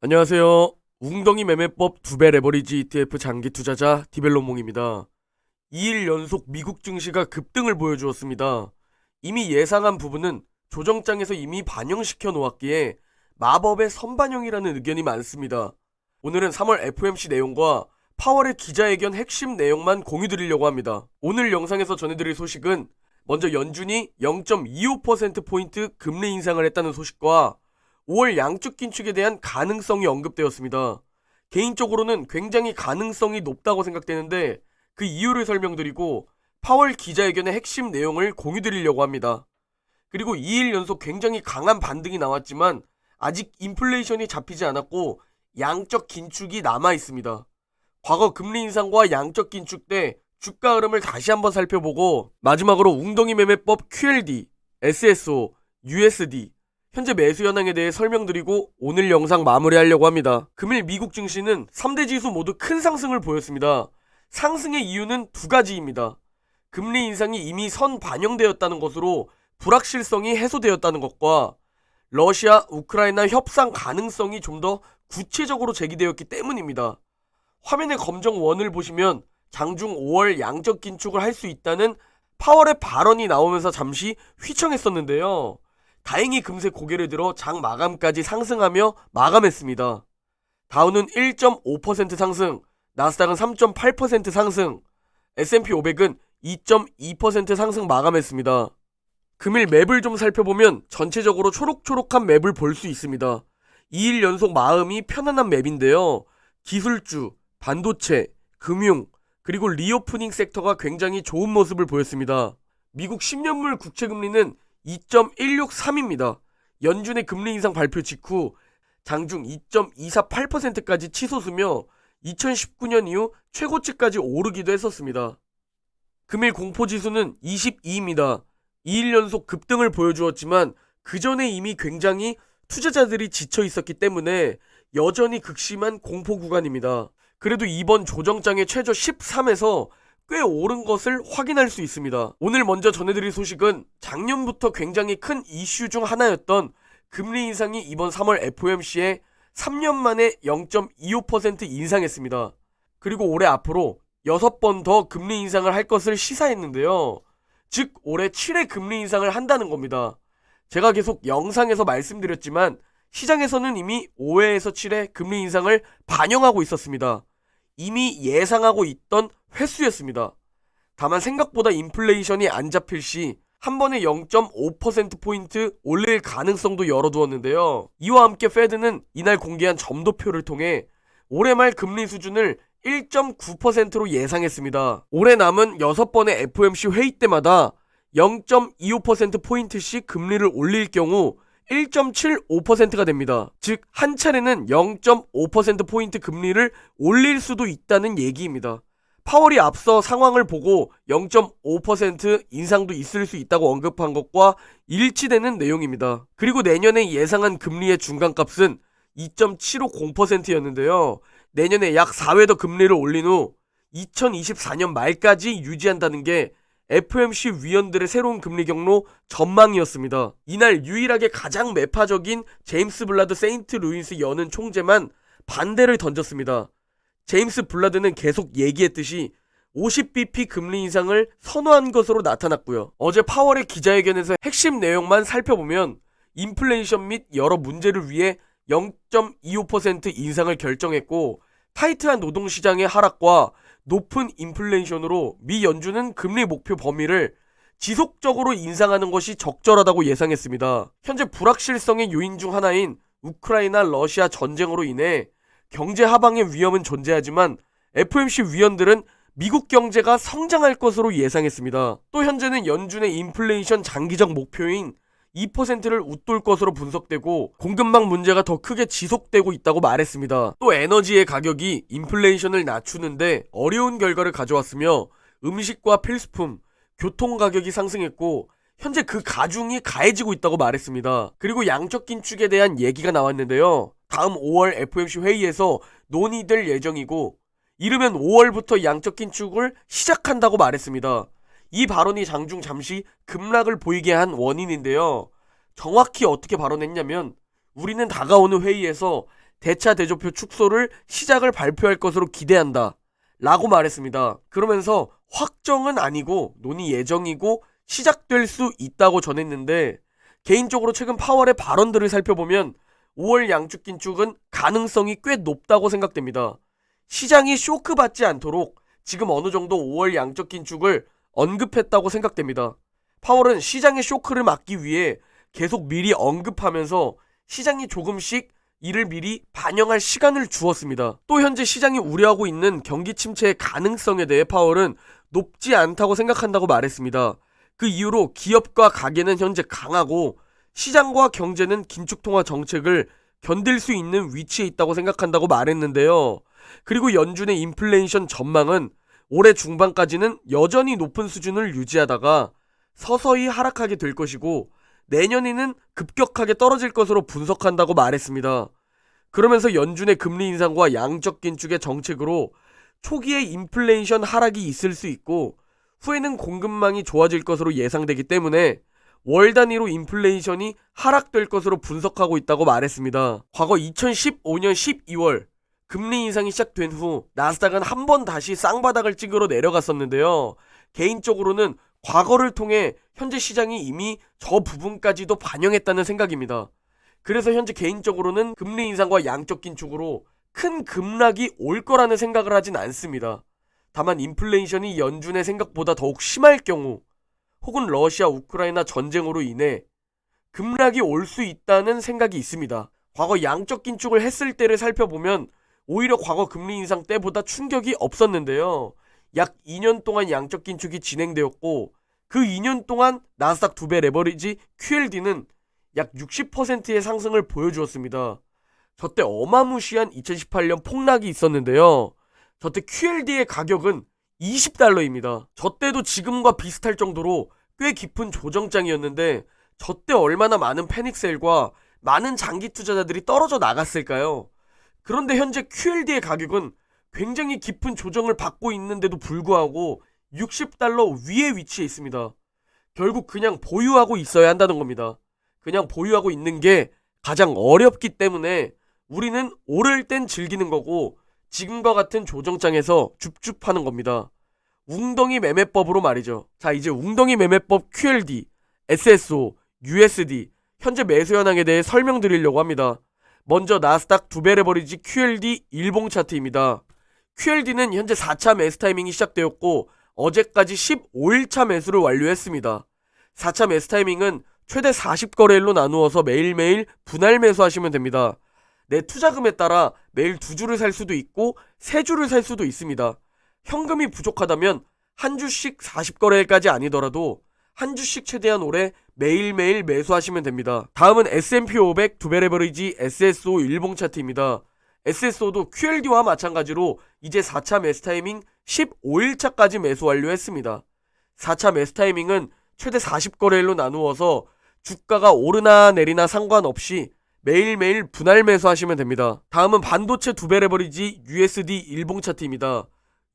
안녕하세요. 웅덩이 매매법 2배 레버리지 ETF 장기 투자자 디벨로몽입니다. 2일 연속 미국 증시가 급등을 보여주었습니다. 이미 예상한 부분은 조정장에서 이미 반영시켜 놓았기에 마법의 선반영이라는 의견이 많습니다. 오늘은 3월 FOMC 내용과 파월의 기자회견 핵심 내용만 공유드리려고 합니다. 오늘 영상에서 전해드릴 소식은 먼저 연준이 0.25%포인트 금리 인상을 했다는 소식과 5월 양적 긴축에 대한 가능성이 언급되었습니다. 개인적으로는 굉장히 가능성이 높다고 생각되는데 그 이유를 설명드리고 파월 기자회견의 핵심 내용을 공유드리려고 합니다. 그리고 2일 연속 굉장히 강한 반등이 나왔지만 아직 인플레이션이 잡히지 않았고 양적 긴축이 남아 있습니다. 과거 금리 인상과 양적 긴축 때 주가 흐름을 다시 한번 살펴보고 마지막으로 웅덩이 매매법 QLD, SSO, USD 현재 매수 현황에 대해 설명드리고 오늘 영상 마무리하려고 합니다. 금일 미국 증시는 3대 지수 모두 큰 상승을 보였습니다. 상승의 이유는 두 가지입니다. 금리 인상이 이미 선 반영되었다는 것으로 불확실성이 해소되었다는 것과 러시아, 우크라이나 협상 가능성이 좀 더 구체적으로 제기되었기 때문입니다. 화면의 검정 원을 보시면 장중 5월 양적 긴축을 할 수 있다는 파월의 발언이 나오면서 잠시 휘청했었는데요. 다행히 금세 고개를 들어 장 마감까지 상승하며 마감했습니다. 다우는 1.5% 상승, 나스닥은 3.8% 상승, S&P 500은 2.2% 상승 마감했습니다. 금일 맵을 좀 살펴보면 전체적으로 초록초록한 맵을 볼 수 있습니다. 2일 연속 마음이 편안한 맵인데요. 기술주, 반도체, 금융, 그리고 리오프닝 섹터가 굉장히 좋은 모습을 보였습니다. 미국 10년물 국채금리는 2.163입니다. 연준의 금리 인상 발표 직후 장중 2.248%까지 치솟으며 2019년 이후 최고치까지 오르기도 했었습니다. 금일 공포지수는 22입니다. 2일 연속 급등을 보여주었지만 그 전에 이미 굉장히 투자자들이 지쳐 있었기 때문에 여전히 극심한 공포 구간입니다. 그래도 이번 조정장의 최저 13에서 꽤 오른 것을 확인할 수 있습니다. 오늘 먼저 전해드릴 소식은 작년부터 굉장히 큰 이슈 중 하나였던 금리 인상이 이번 3월 FOMC에 3년 만에 0.25% 인상했습니다. 그리고 올해 앞으로 6번 더 금리 인상을 할 것을 시사했는데요. 즉 올해 7회 금리 인상을 한다는 겁니다. 제가 계속 영상에서 말씀드렸지만 시장에서는 이미 5회에서 7회 금리 인상을 반영하고 있었습니다. 이미 예상하고 있던 횟수였습니다. 다만 생각보다 인플레이션이 안 잡힐 시 한 번에 0.5%포인트 올릴 가능성도 열어두었는데요. 이와 함께 페드는 이날 공개한 점도표를 통해 올해 말 금리 수준을 1.9%로 예상했습니다. 올해 남은 6번의 FOMC 회의 때마다 0.25%포인트씩 금리를 올릴 경우 1.75%가 됩니다. 즉, 한 차례는 0.5%포인트 금리를 올릴 수도 있다는 얘기입니다. 파월이 앞서 상황을 보고 0.5% 인상도 있을 수 있다고 언급한 것과 일치되는 내용입니다. 그리고 내년에 예상한 금리의 중간값은 2.750%였는데요. 내년에 약 4회 더 금리를 올린 후 2024년 말까지 유지한다는 게 FOMC 위원들의 새로운 금리 경로 전망이었습니다. 이날 유일하게 가장 매파적인 제임스 블라드 세인트 루이스 연은 총재만 반대를 던졌습니다. 제임스 블라드는 계속 얘기했듯이 50bp 금리 인상을 선호한 것으로 나타났고요. 어제 파월의 기자회견에서 핵심 내용만 살펴보면 인플레이션 및 여러 문제를 위해 0.25% 인상을 결정했고 타이트한 노동시장의 하락과 높은 인플레이션으로 미 연준은 금리 목표 범위를 지속적으로 인상하는 것이 적절하다고 예상했습니다. 현재 불확실성의 요인 중 하나인 우크라이나 러시아 전쟁으로 인해 경제 하방의 위험은 존재하지만 FOMC 위원들은 미국 경제가 성장할 것으로 예상했습니다. 또 현재는 연준의 인플레이션 장기적 목표인 2%를 웃돌 것으로 분석되고 공급망 문제가 더 크게 지속되고 있다고 말했습니다. 또 에너지의 가격이 인플레이션을 낮추는데 어려운 결과를 가져왔으며 음식과 필수품, 교통 가격이 상승했고 현재 그 가중이 가해지고 있다고 말했습니다. 그리고 양적 긴축에 대한 얘기가 나왔는데요. 다음 5월 FOMC 회의에서 논의될 예정이고 이르면 5월부터 양적 긴축을 시작한다고 말했습니다. 이 발언이 장중 잠시 급락을 보이게 한 원인인데요. 정확히 어떻게 발언했냐면 우리는 다가오는 회의에서 대차 대조표 축소를 시작을 발표할 것으로 기대한다 라고 말했습니다. 그러면서 확정은 아니고 논의 예정이고 시작될 수 있다고 전했는데, 개인적으로 최근 파월의 발언들을 살펴보면 5월 양축 긴축은 가능성이 꽤 높다고 생각됩니다. 시장이 쇼크받지 않도록 지금 어느 정도 5월 양적 긴축을 언급했다고 생각됩니다. 파월은 시장의 쇼크를 막기 위해 계속 미리 언급하면서 시장이 조금씩 이를 미리 반영할 시간을 주었습니다. 또 현재 시장이 우려하고 있는 경기 침체의 가능성에 대해 파월은 높지 않다고 생각한다고 말했습니다. 그 이유로 기업과 가계는 현재 강하고 시장과 경제는 긴축통화 정책을 견딜 수 있는 위치에 있다고 생각한다고 말했는데요. 그리고 연준의 인플레이션 전망은 올해 중반까지는 여전히 높은 수준을 유지하다가 서서히 하락하게 될 것이고 내년에는 급격하게 떨어질 것으로 분석한다고 말했습니다. 그러면서 연준의 금리 인상과 양적 긴축의 정책으로 초기에 인플레이션 하락이 있을 수 있고 후에는 공급망이 좋아질 것으로 예상되기 때문에 월 단위로 인플레이션이 하락될 것으로 분석하고 있다고 말했습니다. 과거 2015년 12월 금리 인상이 시작된 후 나스닥은 한 번 다시 쌍바닥을 찍으러 내려갔었는데요. 개인적으로는 과거를 통해 현재 시장이 이미 저 부분까지도 반영했다는 생각입니다. 그래서 현재 개인적으로는 금리 인상과 양적 긴축으로 큰 급락이 올 거라는 생각을 하진 않습니다. 다만 인플레이션이 연준의 생각보다 더욱 심할 경우 혹은 러시아 우크라이나 전쟁으로 인해 급락이 올 수 있다는 생각이 있습니다. 과거 양적 긴축을 했을 때를 살펴보면 오히려 과거 금리 인상 때보다 충격이 없었는데요. 약 2년 동안 양적 긴축이 진행되었고 그 2년 동안 나스닥 2배 레버리지 QLD는 약 60%의 상승을 보여주었습니다. 저때 어마무시한 2018년 폭락이 있었는데요. 저때 QLD의 가격은 $20입니다. 저때도 지금과 비슷할 정도로 꽤 깊은 조정장이었는데 저때 얼마나 많은 패닉셀과 많은 장기 투자자들이 떨어져 나갔을까요? 그런데 현재 QLD의 가격은 굉장히 깊은 조정을 받고 있는데도 불구하고 $60 위에 위치해 있습니다. 결국 그냥 보유하고 있어야 한다는 겁니다. 그냥 보유하고 있는 게 가장 어렵기 때문에 우리는 오를 땐 즐기는 거고 지금과 같은 조정장에서 줍줍하는 겁니다. 웅덩이 매매법으로 말이죠. 자, 이제 웅덩이 매매법 QLD, SSO, USD 현재 매수 현황에 대해 설명드리려고 합니다. 먼저 나스닥 2배 레버리지 QLD 일봉 차트입니다. QLD는 현재 4차 매수 타이밍이 시작되었고 어제까지 15일차 매수를 완료했습니다. 4차 매수 타이밍은 최대 40거래일로 나누어서 매일매일 분할 매수하시면 됩니다. 내 투자금에 따라 매일 2주를 살 수도 있고 3주를 살 수도 있습니다. 현금이 부족하다면 한 주씩 40거래일까지 아니더라도 한 주씩 최대한 오래 매일매일 매수하시면 됩니다. 다음은 S&P 500 2배 레버리지 SSO 일봉 차트입니다. SSO도 QLD와 마찬가지로 이제 4차 매수 타이밍 15일차까지 매수 완료했습니다. 4차 매수 타이밍은 최대 40거래일로 나누어서 주가가 오르나 내리나 상관없이 매일매일 분할 매수하시면 됩니다. 다음은 반도체 2배 레버리지 USD 일봉 차트입니다.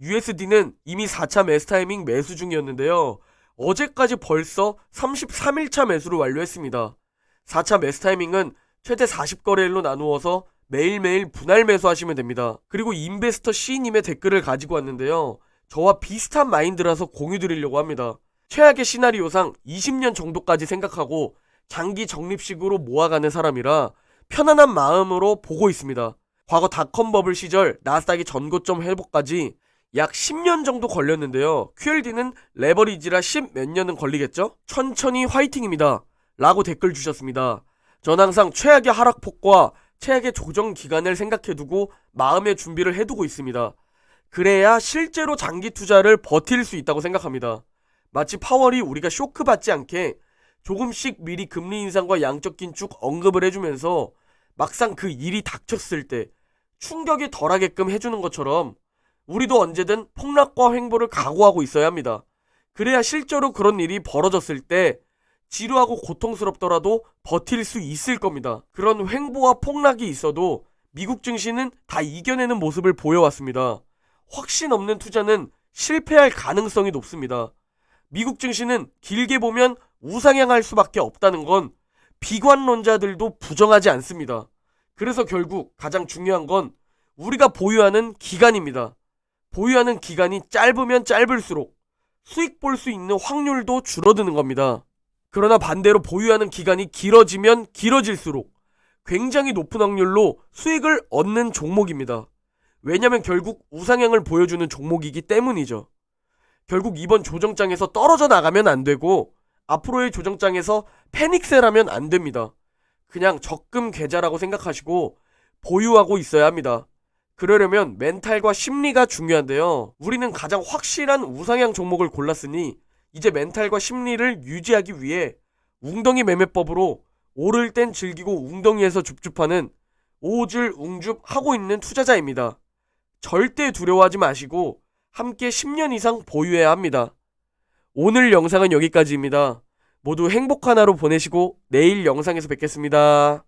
USD는 이미 4차 매수 타이밍 매수 중이었는데요. 어제까지 벌써 33일차 매수를 완료했습니다. 4차 매수 타이밍은 최대 40거래일로 나누어서 매일매일 분할 매수하시면 됩니다. 그리고 인베스터 C님의 댓글을 가지고 왔는데요. 저와 비슷한 마인드라서 공유 드리려고 합니다. 최악의 시나리오상 20년 정도까지 생각하고 장기 적립식으로 모아가는 사람이라 편안한 마음으로 보고 있습니다. 과거 닷컴 버블 시절 나스닥이 전고점 회복까지 약 10년 정도 걸렸는데요. QLD는 레버리지라 10 몇 년은 걸리겠죠? 천천히 화이팅입니다. 라고 댓글 주셨습니다. 전 항상 최악의 하락폭과 최악의 조정 기간을 생각해두고 마음의 준비를 해두고 있습니다. 그래야 실제로 장기 투자를 버틸 수 있다고 생각합니다. 마치 파월이 우리가 쇼크받지 않게 조금씩 미리 금리 인상과 양적 긴축 언급을 해주면서 막상 그 일이 닥쳤을 때 충격이 덜하게끔 해주는 것처럼 우리도 언제든 폭락과 횡보를 각오하고 있어야 합니다. 그래야 실제로 그런 일이 벌어졌을 때 지루하고 고통스럽더라도 버틸 수 있을 겁니다. 그런 횡보와 폭락이 있어도 미국 증시는 다 이겨내는 모습을 보여왔습니다. 확신 없는 투자는 실패할 가능성이 높습니다. 미국 증시는 길게 보면 우상향할 수밖에 없다는 건 비관론자들도 부정하지 않습니다. 그래서 결국 가장 중요한 건 우리가 보유하는 기간입니다. 보유하는 기간이 짧으면 짧을수록 수익 볼 수 있는 확률도 줄어드는 겁니다. 그러나 반대로 보유하는 기간이 길어지면 길어질수록 굉장히 높은 확률로 수익을 얻는 종목입니다. 왜냐면 결국 우상향을 보여주는 종목이기 때문이죠. 결국 이번 조정장에서 떨어져 나가면 안 되고 앞으로의 조정장에서 패닉셀하면 안 됩니다. 그냥 적금 계좌라고 생각하시고 보유하고 있어야 합니다. 그러려면 멘탈과 심리가 중요한데요. 우리는 가장 확실한 우상향 종목을 골랐으니 이제 멘탈과 심리를 유지하기 위해 웅덩이 매매법으로 오를 땐 즐기고 웅덩이에서 줍줍하는 오줄 웅줍 하고 있는 투자자입니다. 절대 두려워하지 마시고 함께 10년 이상 보유해야 합니다. 오늘 영상은 여기까지입니다. 모두 행복한 하루 보내시고 내일 영상에서 뵙겠습니다.